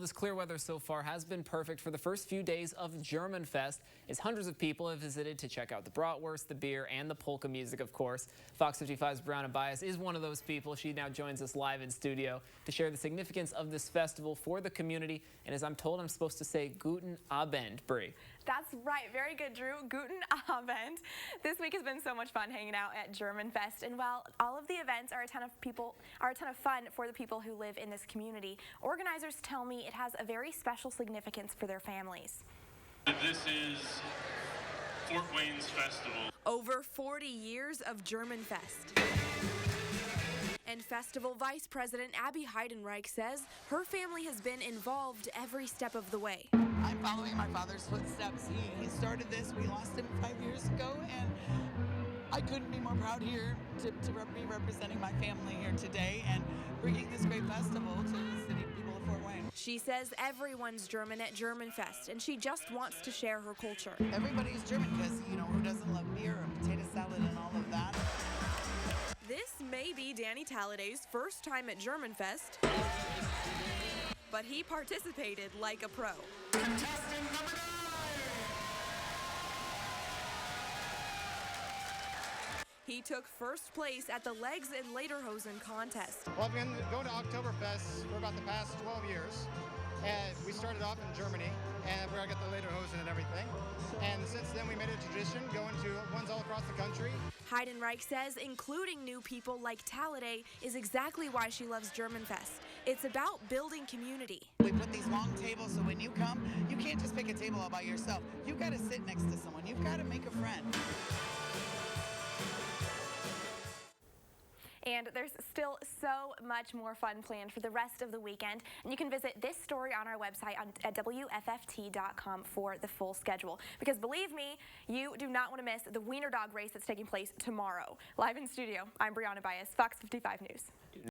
This clear weather so far has been perfect for the first few days of Germanfest, as hundreds of people have visited to check out the bratwurst, the beer, and the polka music, of course. Fox 55's Brianna Bias is one of those people. She now joins us live in studio to share the significance of this festival for the community. And as I'm told, I'm supposed to say Guten Abend, Brie. That's right. Very good, Drew. Guten Abend. This week has been so much fun hanging out at Germanfest. And while all of the events are a ton of fun for the people who live in this community, organizers tell me it has a very special significance for their families. This is Fort Wayne's festival. Over 40 years of Germanfest. And Festival Vice President Abby Heidenreich says her family has been involved every step of the way. I'm following my father's footsteps. He started this. We lost him 5 years ago, and I couldn't be more proud here to be representing my family here today and bringing this great festival to the city people of Fort Wayne. She says everyone's German at Germanfest, and she just wants to share her culture. Everybody's German because, who doesn't love beer and potato salad and all of that? This may be Danny Talladay's first time at Germanfest, but he participated like a pro. Contestant number 9! He took first place at the Legs and Lederhosen contest. Well, I've been going to Oktoberfest for about the past 12 years. And we started off in Germany, and where I got the Lederhosen and everything. And since then, we made it a tradition, going to ones all across the country. Heidenreich says including new people like Talladay is exactly why she loves Germanfest. It's about building community. We put these long tables, so when you come, you can't just pick a table all by yourself. You've got to sit next to someone. You've got to make a friend. And there's still so much more fun planned for the rest of the weekend. And you can visit this story on our website at WFFT.com for the full schedule. Because believe me, you do not want to miss the Wiener Dog race that's taking place tomorrow. Live in studio, I'm Brianna Bias, Fox 55 News.